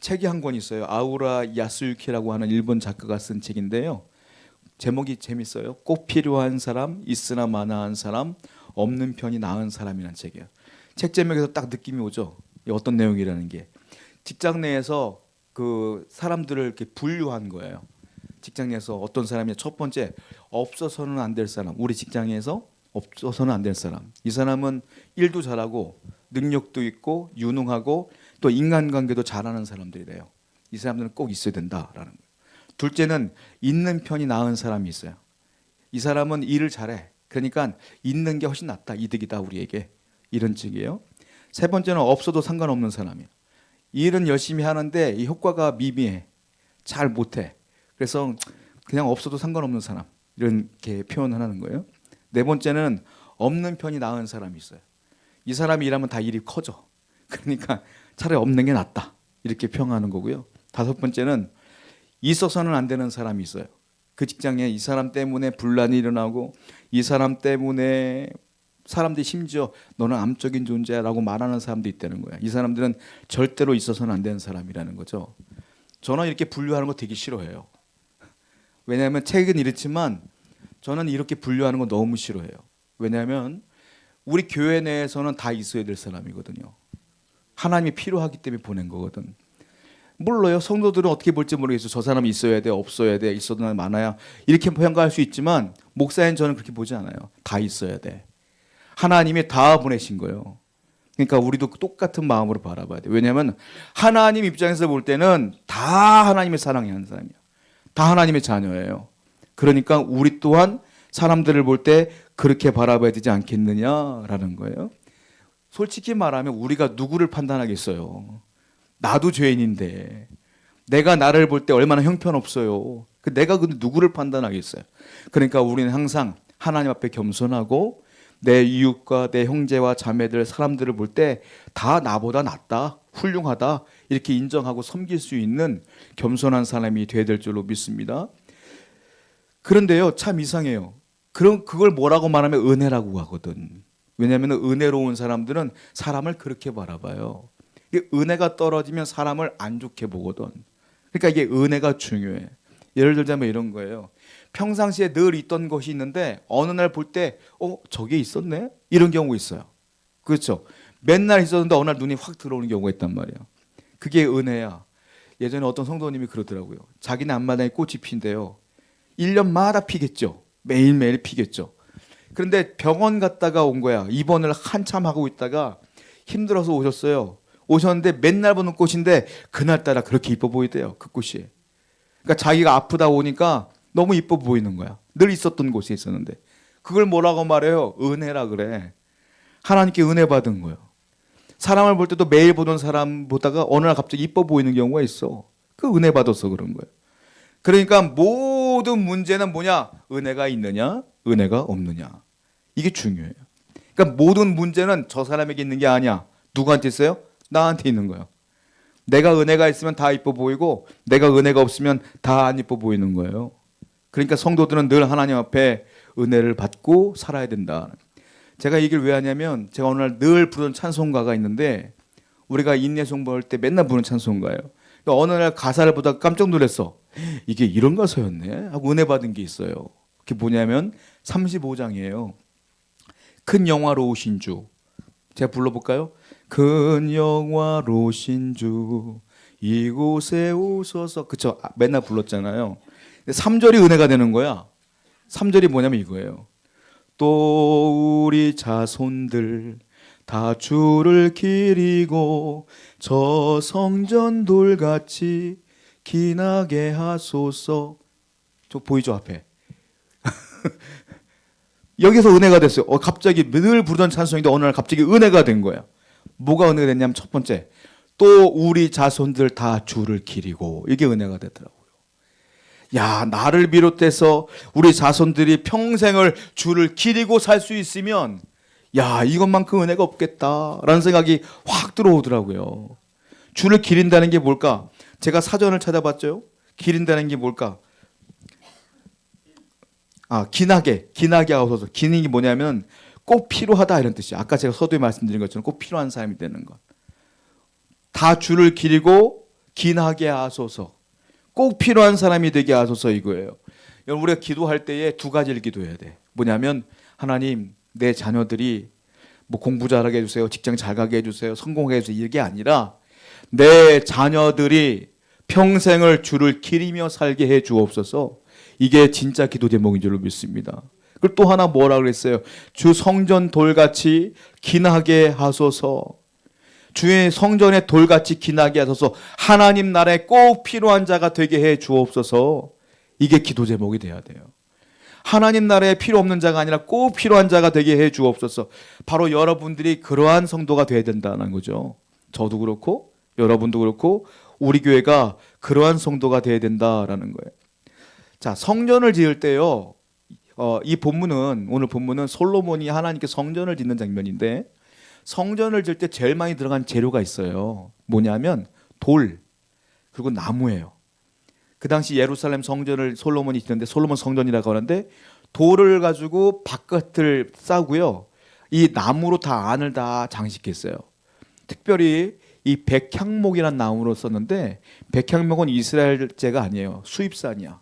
책이 한 권 있어요. 아우라 야스유키라고 하는 일본 작가가 쓴 책인데요. 제목이 재밌어요. 꼭 필요한 사람, 있으나 마나한 사람, 없는 편이 나은 사람이라는 책이에요. 책 제목에서 딱 느낌이 오죠. 이 어떤 내용이라는 게 직장 내에서 그 사람들을 이렇게 분류한 거예요. 직장 내에서 어떤 사람이 첫 번째 없어서는 안 될 사람, 우리 직장에서 없어서는 안 될 사람. 이 사람은 일도 잘하고 능력도 있고 유능하고 또 인간관계도 잘하는 사람들이래요. 이 사람들은 꼭 있어야 된다라는 거예요. 둘째는 있는 편이 나은 사람이 있어요. 이 사람은 일을 잘해. 그러니까 있는 게 훨씬 낫다, 이득이다 우리에게. 이런 측이에요. 세 번째는 없어도 상관없는 사람이에요. 일은 열심히 하는데 이 효과가 미미해. 잘 못해. 그래서 그냥 없어도 상관없는 사람. 이렇게 표현을 하는 거예요. 네 번째는 없는 편이 나은 사람이 있어요. 이 사람이 일하면 다 일이 커져. 그러니까 차라리 없는 게 낫다. 이렇게 평하는 거고요. 다섯 번째는 있어서는 안 되는 사람이 있어요. 그 직장에 이 사람 때문에 분란이 일어나고 이 사람 때문에 사람들이 심지어 너는 암적인 존재라고 말하는 사람도 있다는 거야. 이 사람들은 절대로 있어서는 안 되는 사람이라는 거죠. 저는 이렇게 분류하는 거 되게 싫어해요. 왜냐하면 책은 이렇지만 저는 이렇게 분류하는 거 너무 싫어해요. 왜냐하면 우리 교회 내에서는 다 있어야 될 사람이거든요. 하나님이 필요하기 때문에 보낸 거거든. 몰라요. 성도들은 어떻게 볼지 모르겠어요. 저 사람이 있어야 돼, 없어야 돼, 있어도 많아야 이렇게 평가할 수 있지만 목사인 저는 그렇게 보지 않아요. 다 있어야 돼. 하나님이 다 보내신 거예요. 그러니까 우리도 똑같은 마음으로 바라봐야 돼. 왜냐하면 하나님 입장에서 볼 때는 다 하나님의 사랑이 하는 사람이야. 다 하나님의 자녀예요. 그러니까 우리 또한 사람들을 볼 때 그렇게 바라봐야 되지 않겠느냐라는 거예요. 솔직히 말하면 우리가 누구를 판단하겠어요. 나도 죄인인데 내가 나를 볼 때 얼마나 형편없어요. 내가 근데 누구를 판단하겠어요. 그러니까 우리는 항상 하나님 앞에 겸손하고 내 이웃과 내 형제와 자매들 사람들을 볼 때 다 나보다 낫다, 훌륭하다 이렇게 인정하고 섬길 수 있는 겸손한 사람이 돼야 될 줄로 믿습니다. 그런데요, 참 이상해요. 그걸 뭐라고 말하면 은혜라고 하거든. 왜냐하면 은혜로운 사람들은 사람을 그렇게 바라봐요. 은혜가 떨어지면 사람을 안 좋게 보거든. 그러니까 이게 은혜가 중요해. 예를 들자면 이런 거예요. 평상시에 늘 있던 것이 있는데 어느 날 볼 때 저게 있었네? 이런 경우가 있어요. 그렇죠? 맨날 있었는데 어느 날 눈이 확 들어오는 경우가 있단 말이에요. 그게 은혜야. 예전에 어떤 성도님이 그러더라고요. 자기네 앞마당에 꽃이 핀대요. 1년마다 피겠죠. 매일매일 피겠죠. 그런데 병원 갔다가 온 거야. 입원을 한참 하고 있다가 힘들어서 오셨어요. 오셨는데 맨날 보는 꽃인데 그날따라 그렇게 이뻐 보이대요. 그 꽃이. 그러니까 자기가 아프다 오니까 너무 이뻐 보이는 거야. 늘 있었던 곳에 있었는데. 그걸 뭐라고 말해요? 은혜라 그래. 하나님께 은혜 받은 거예요. 사람을 볼 때도 매일 보던 사람 보다가 어느 날 갑자기 이뻐 보이는 경우가 있어. 그 은혜 받아서 그런 거예요. 그러니까 모든 문제는 뭐냐? 은혜가 있느냐? 은혜가 없느냐? 이게 중요해요. 그러니까 모든 문제는 저 사람에게 있는 게 아니야. 누구한테 있어요? 나한테 있는 거예요. 내가 은혜가 있으면 다 이뻐 보이고 내가 은혜가 없으면 다 안 이뻐 보이는 거예요. 그러니까 성도들은 늘 하나님 앞에 은혜를 받고 살아야 된다. 제가 이 얘기를 왜 하냐면 제가 어느 날 늘 부르는 찬송가가 있는데 우리가 인내 송부할 때 맨날 부르는 찬송가예요. 그러니까 어느 날 가사를 보다가 깜짝 놀랐어. 이게 이런 가사였네 하고 은혜 받은 게 있어요. 그게 뭐냐면 35장이에요. 큰 영화로우신 주. 제가 불러볼까요? 큰 영화로우신 주 이곳에 오소서. 그쵸? 맨날 불렀잖아요. 3절이 은혜가 되는 거야. 3절이 뭐냐면 이거예요. 또 우리 자손들 다 주를 기리고 저 성전 돌같이 기나게 하소서. 저 보이죠 앞에? 여기서 은혜가 됐어요. 갑자기 늘 부르던 찬송인데 어느 날 갑자기 은혜가 된 거야. 뭐가 은혜가 됐냐면 첫 번째, 또 우리 자손들 다 주를 기리고 이게 은혜가 되더라고요. 야, 나를 비롯해서 우리 자손들이 평생을 주를 기리고 살 수 있으면 야, 이것만큼 은혜가 없겠다라는 생각이 확 들어오더라고요. 주를 기린다는 게 뭘까? 제가 사전을 찾아봤죠. 기린다는 게 뭘까? 기나게 하소서. 기는 게 뭐냐면 꼭 필요하다 이런 뜻이에요. 아까 제가 서두에 말씀드린 것처럼 꼭 필요한 사람이 되는 것. 다 주를 기리고 기나게 하소서. 꼭 필요한 사람이 되게 하소서 이거예요. 여러분 우리가 기도할 때에 두 가지를 기도해야 돼. 뭐냐면 하나님 내 자녀들이 뭐 공부 잘하게 해주세요. 직장 잘 가게 해주세요. 성공하게 해주세요. 이게 아니라 내 자녀들이 평생을 주를 기리며 살게 해 주옵소서. 이게 진짜 기도 제목인 줄로 믿습니다. 그리고 또 하나 뭐라 그랬어요? 주 성전 돌같이 기나게 하소서. 주의 성전에 돌같이 기나게 하소서. 하나님 나라에 꼭 필요한 자가 되게 해 주옵소서. 이게 기도 제목이 돼야 돼요. 하나님 나라에 필요 없는 자가 아니라 꼭 필요한 자가 되게 해 주옵소서. 바로 여러분들이 그러한 성도가 돼야 된다는 거죠. 저도 그렇고 여러분도 그렇고 우리 교회가 그러한 성도가 돼야 된다라는 거예요. 자, 성전을 지을 때요. 이 본문은 오늘 본문은 솔로몬이 하나님께 성전을 짓는 장면인데 성전을 지을 때 제일 많이 들어간 재료가 있어요. 뭐냐면 돌 그리고 나무예요. 그 당시 예루살렘 성전을 솔로몬이 짓는데 솔로몬 성전이라고 하는데 돌을 가지고 바깥을 싸고요. 이 나무로 다 안을 다 장식했어요. 특별히 이 백향목이라는 나무로 썼는데 백향목은 이스라엘제가 아니에요. 수입산이야.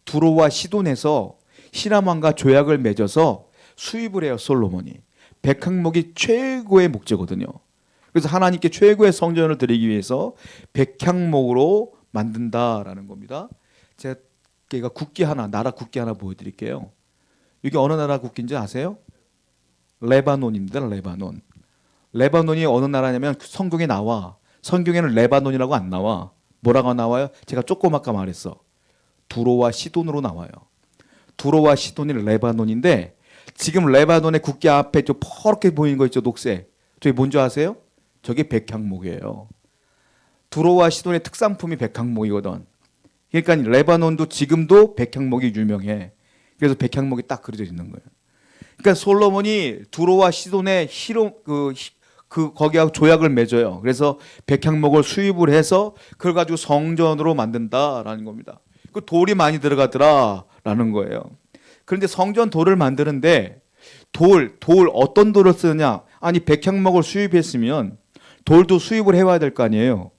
두로와 시돈에서 히람왕과 조약을 맺어서 수입을 해요. 솔로몬이. 백향목이 최고의 목재거든요. 그래서 하나님께 최고의 성전을 드리기 위해서 백향목으로 만든다라는 겁니다. 제가 국기 하나, 나라 국기 하나 보여드릴게요. 이게 어느 나라 국기인지 아세요? 레바논입니다. 레바논. 레바논이 어느 나라냐면 성경에 나와. 성경에는 레바논이라고 안 나와. 뭐라고 나와요? 제가 조금 아까 말했어. 두로와 시돈으로 나와요. 두로와 시돈이 레바논인데 지금 레바논의 국기 앞에 저 퍼렇게 보이는 거 있죠? 녹색. 저게 뭔지 아세요? 저게 백향목이에요. 두로와 시돈의 특산품이 백향목이거든. 그러니까 레바논도 지금도 백향목이 유명해. 그래서 백향목이 딱 그려져 있는 거예요. 그러니까 솔로몬이 두로와 시돈의 거기하고 조약을 맺어요. 그래서 백향목을 수입을 해서 그걸 가지고 성전으로 만든다라는 겁니다. 그 돌이 많이 들어가더라라는 거예요. 그런데 성전 돌을 만드는데 돌 어떤 돌을 쓰느냐? 아니 백향목을 수입했으면 돌도 수입을 해와야 될 거 아니에요.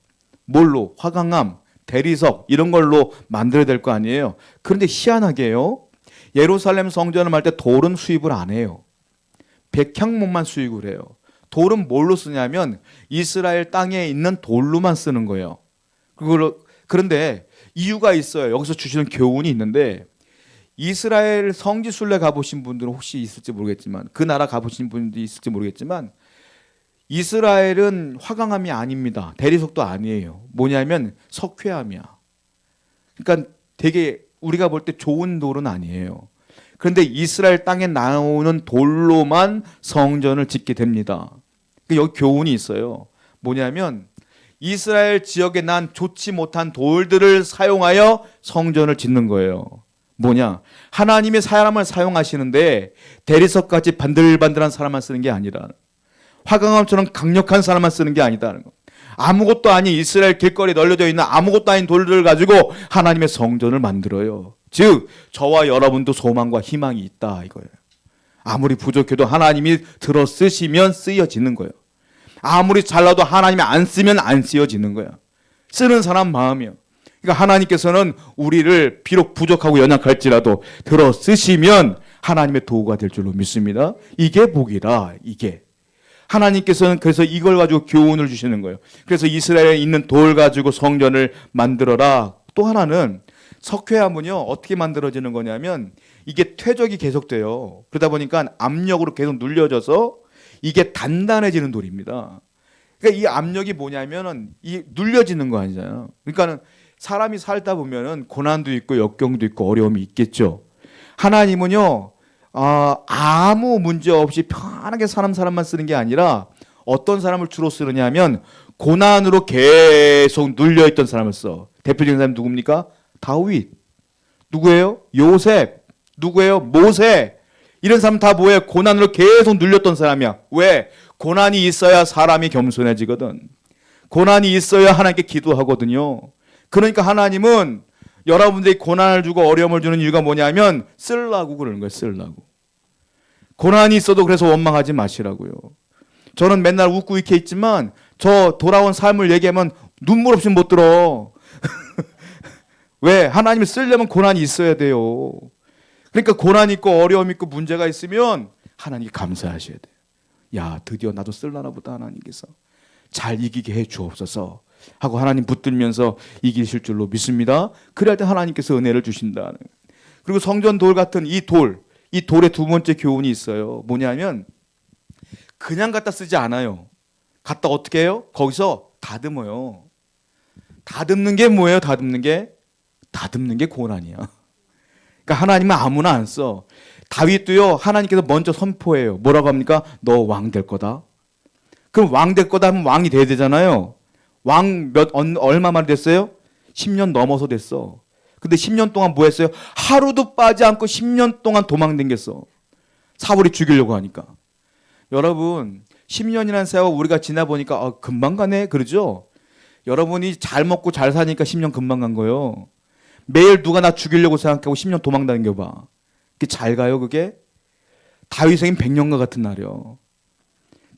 뭘로? 화강암, 대리석 이런 걸로 만들어야 될 거 아니에요. 그런데 희한하게요. 예루살렘 성전을 할 때 돌은 수입을 안 해요. 백향목만 수입을 해요. 돌은 뭘로 쓰냐면 이스라엘 땅에 있는 돌로만 쓰는 거예요. 그런데 이유가 있어요. 여기서 주시는 교훈이 있는데 이스라엘 성지순례 가보신 분들은 혹시 있을지 모르겠지만 그 나라 가보신 분들이 있을지 모르겠지만 이스라엘은 화강암이 아닙니다. 대리석도 아니에요. 뭐냐면 석회암이야. 그러니까 되게 우리가 볼 때 좋은 돌은 아니에요. 그런데 이스라엘 땅에 나오는 돌로만 성전을 짓게 됩니다. 여기 교훈이 있어요. 뭐냐면 이스라엘 지역에 난 좋지 못한 돌들을 사용하여 성전을 짓는 거예요. 뭐냐? 하나님의 사람을 사용하시는데 대리석같이 반들반들한 사람만 쓰는 게 아니라 화강암처럼 강력한 사람만 쓰는 게 아니다는 거. 아무것도 아닌 이스라엘 길거리에 널려져 있는 아무것도 아닌 돌들을 가지고 하나님의 성전을 만들어요. 즉 저와 여러분도 소망과 희망이 있다 이거예요. 아무리 부족해도 하나님이 들어 쓰시면 쓰여지는 거예요. 아무리 잘나도 하나님이 안 쓰면 안 쓰여지는 거야. 쓰는 사람 마음이요. 그러니까 하나님께서는 우리를 비록 부족하고 연약할지라도 들어 쓰시면 하나님의 도구가 될 줄로 믿습니다. 이게 복이라 이게. 하나님께서는 그래서 이걸 가지고 교훈을 주시는 거예요. 그래서 이스라엘에 있는 돌 가지고 성전을 만들어라. 또 하나는 석회암은요 어떻게 만들어지는 거냐면 이게 퇴적이 계속돼요. 그러다 보니까 압력으로 계속 눌려져서 이게 단단해지는 돌입니다. 그러니까 이 압력이 뭐냐면은 이 눌려지는 거 아니잖아요. 그러니까는 사람이 살다 보면은 고난도 있고 역경도 있고 어려움이 있겠죠. 하나님은요 아무 문제 없이 편하게 사는 사람만 쓰는 게 아니라 어떤 사람을 주로 쓰느냐면 고난으로 계속 눌려있던 사람을 써. 대표적인 사람이 누굽니까? 다윗. 누구예요? 요셉. 누구예요? 모세. 이런 사람 다 뭐예요? 고난으로 계속 눌렸던 사람이야. 왜? 고난이 있어야 사람이 겸손해지거든. 고난이 있어야 하나님께 기도하거든요. 그러니까 하나님은 여러분들이 고난을 주고 어려움을 주는 이유가 뭐냐면 쓰려고 그러는 거예요. 쓰려고. 고난이 있어도 그래서 원망하지 마시라고요. 저는 맨날 웃고 이렇게 있지만 저 돌아온 삶을 얘기하면 눈물 없이 못 들어. 왜? 하나님을 쓰려면 고난이 있어야 돼요. 그러니까 고난 있고 어려움 있고 문제가 있으면 하나님께 감사하셔야 돼요. 야, 드디어 나도 쓸라나 보다. 하나님께서 잘 이기게 해 주옵소서 하고 하나님 붙들면서 이기실 줄로 믿습니다. 그럴 때 하나님께서 은혜를 주신다는. 그리고 성전 돌 같은 이 돌의 두 번째 교훈이 있어요. 뭐냐면 그냥 갖다 쓰지 않아요. 갖다 어떻게 해요? 거기서 다듬어요. 다듬는 게 뭐예요? 다듬는 게 고난이야. 그러니까 하나님은 아무나 안 써. 다윗도요, 하나님께서 먼저 선포해요. 뭐라고 합니까? 너 왕 될 거다. 그럼 왕 될 거다 하면 왕이 돼야 되잖아요. 왕 얼마 만에 됐어요? 10년 넘어서 됐어. 근데 10년 동안 뭐 했어요? 하루도 빠지 않고 10년 동안 도망댕겼어. 사울이 죽이려고 하니까. 여러분, 10년이라는 세월 우리가 지나보니까 금방 가네 그러죠? 여러분이 잘 먹고 잘 사니까 10년 금방 간 거예요. 매일 누가 나 죽이려고 생각하고 10년 도망 다녀봐. 그게 잘 가요 그게? 다윗에겐 100년과 같은 날이요.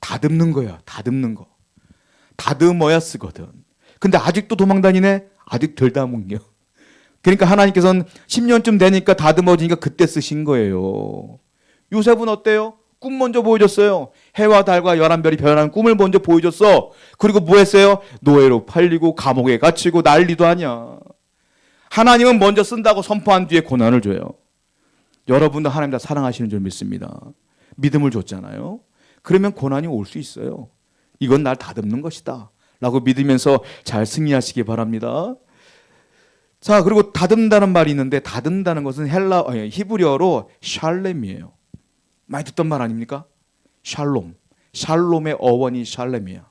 다듬는 거야. 다듬는 거. 다듬어야 쓰거든. 근데 아직도 도망 다니네? 아직 덜 다문겨. 그러니까 하나님께서는 10년쯤 되니까 다듬어지니까 그때 쓰신 거예요. 요셉은 어때요? 꿈 먼저 보여줬어요. 해와 달과 11별이 변하는 꿈을 먼저 보여줬어. 그리고 뭐 했어요? 노예로 팔리고 감옥에 갇히고 난리도 아니야. 하나님은 먼저 쓴다고 선포한 뒤에 고난을 줘요. 여러분도 하나님 다 사랑하시는 줄 믿습니다. 믿음을 줬잖아요. 그러면 고난이 올 수 있어요. 이건 날 다듬는 것이다 라고 믿으면서 잘 승리하시기 바랍니다. 자, 그리고 다듬다는 말이 있는데 다듬다는 것은 히브리어로 샬렘이에요. 많이 듣던 말 아닙니까? 샬롬. 샬롬의 어원이 샬렘이야.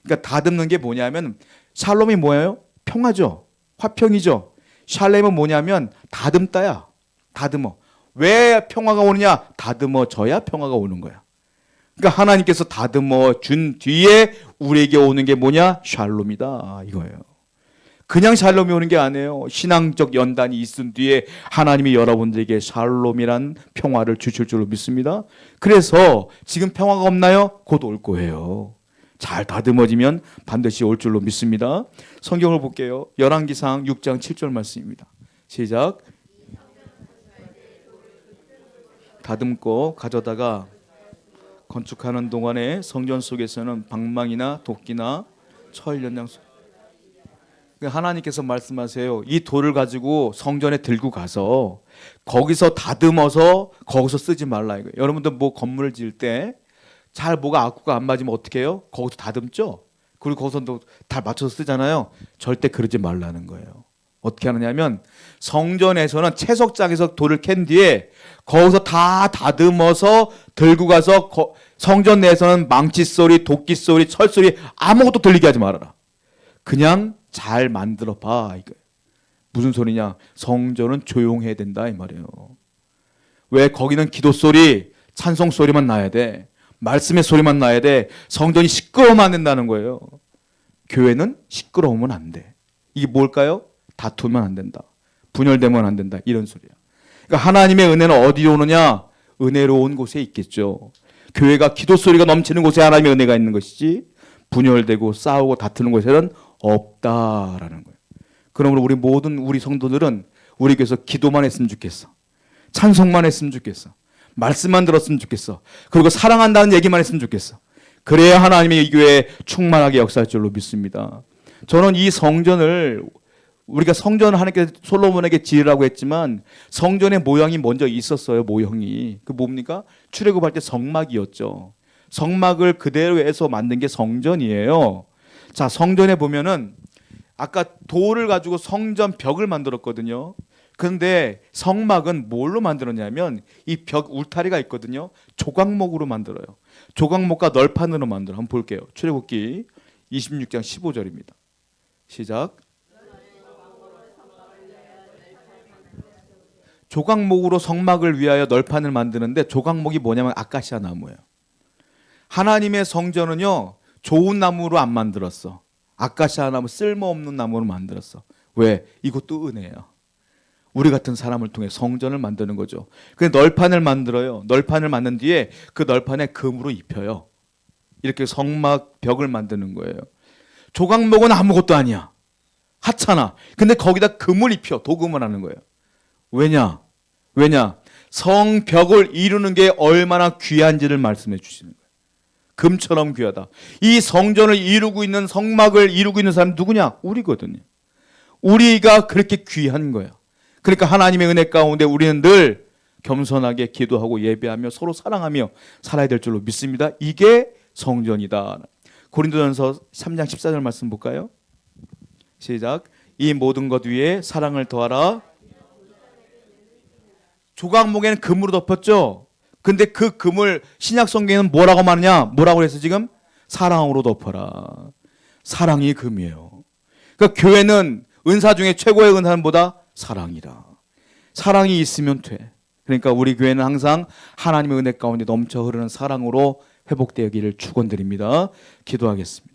그러니까 다듬는 게 뭐냐면 샬롬이 뭐예요? 평화죠. 화평이죠. 샬렘은 뭐냐면 다듬다야. 다듬어. 왜 평화가 오느냐? 다듬어져야 평화가 오는 거야. 그러니까 하나님께서 다듬어 준 뒤에 우리에게 오는 게 뭐냐? 샬롬이다 이거예요. 그냥 샬롬이 오는 게 아니에요. 신앙적 연단이 있은 뒤에 하나님이 여러분들에게 샬롬이란 평화를 주실 줄로 믿습니다. 그래서 지금 평화가 없나요? 곧 올 거예요. 잘 다듬어지면 반드시 올 줄로 믿습니다. 성경을 볼게요. 열왕기상 6장 7절 말씀입니다. 시작. 다듬고 가져다가 건축하는 동안에 성전 속에서는 방망이나 도끼나 철 연장 하나님께서 말씀하세요. 이 돌을 가지고 성전에 들고 가서 거기서 다듬어서 거기서 쓰지 말라 이거예요. 여러분들 뭐 건물을 지을 때 잘 뭐가 악구가 안 맞으면 어떻게 해요? 거기서 다듬죠. 그리고 거기서 다 맞춰서 쓰잖아요. 절대 그러지 말라는 거예요. 어떻게 하느냐면 성전에서는 채석장에서 돌을 캔 뒤에 거기서 다 다듬어서 들고 가서 성전 내에서는 망치 소리, 도끼 소리, 철 소리 아무것도 들리게 하지 말아라. 그냥 잘 만들어 봐 이거예요. 무슨 소리냐? 성전은 조용해야 된다 이 말이에요. 왜? 거기는 기도 소리, 찬송 소리만 나야 돼. 말씀의 소리만 나야 돼. 성전이 시끄러우면 안 된다는 거예요. 교회는 시끄러우면 안 돼. 이게 뭘까요? 다투면 안 된다. 분열되면 안 된다. 이런 소리야. 그러니까 하나님의 은혜는 어디로 오느냐? 은혜로운 곳에 있겠죠. 교회가 기도 소리가 넘치는 곳에 하나님의 은혜가 있는 것이지 분열되고 싸우고 다투는 곳에는 없다라는 거예요. 그러므로 우리 성도들은 우리 교회에서 기도만 했으면 좋겠어. 찬송만 했으면 좋겠어. 말씀만 들었으면 좋겠어. 그리고 사랑한다는 얘기만 했으면 좋겠어. 그래야 하나님의 이 교회에 충만하게 역사할 줄로 믿습니다. 저는 이 성전을 우리가 성전을 하나님께 솔로몬에게 지으라고 했지만 성전의 모형이 먼저 있었어요. 모형이. 그 뭡니까? 출애굽할 때 성막이었죠. 성막을 그대로 해서 만든 게 성전이에요. 자, 성전에 보면은 아까 돌을 가지고 성전 벽을 만들었거든요. 그런데 성막은 뭘로 만들었냐면 이 벽 울타리가 있거든요. 조각목으로 만들어요. 조각목과 널판으로 만들어. 한번 볼게요. 출애굽기 26장 15절입니다. 시작. 조각목으로 성막을 위하여 널판을 만드는데 조각목이 뭐냐면 아카시아 나무예요. 하나님의 성전은요 좋은 나무로 안 만들었어. 아카시아 나무 쓸모없는 나무로 만들었어. 왜? 이것도 은혜예요. 우리 같은 사람을 통해 성전을 만드는 거죠. 그래서 널판을 만들어요. 널판을 만든 뒤에 그 널판에 금으로 입혀요. 이렇게 성막 벽을 만드는 거예요. 조각목은 아무것도 아니야. 하찮아. 근데 거기다 금을 입혀 도금을 하는 거예요. 왜냐? 성벽을 이루는 게 얼마나 귀한지를 말씀해 주시는 거예요. 금처럼 귀하다. 이 성전을 이루고 있는, 성막을 이루고 있는 사람이 누구냐? 우리거든요. 우리가 그렇게 귀한 거야. 그러니까 하나님의 은혜 가운데 우리는 늘 겸손하게 기도하고 예배하며 서로 사랑하며 살아야 될 줄로 믿습니다. 이게 성전이다. 고린도전서 3장 14절 말씀 볼까요? 시작. 이 모든 것 위에 사랑을 더하라. 조각목에는 금으로 덮었죠. 근데 그 금을 신약 성경에는 뭐라고 말하냐? 뭐라고 그래서 지금? 사랑으로 덮어라. 사랑이 금이에요. 그러니까 교회는 은사 중에 최고의 은사는 뭐다? 사랑이다. 사랑이 있으면 돼. 그러니까 우리 교회는 항상 하나님의 은혜 가운데 넘쳐 흐르는 사랑으로 회복되기를 축원드립니다. 기도하겠습니다.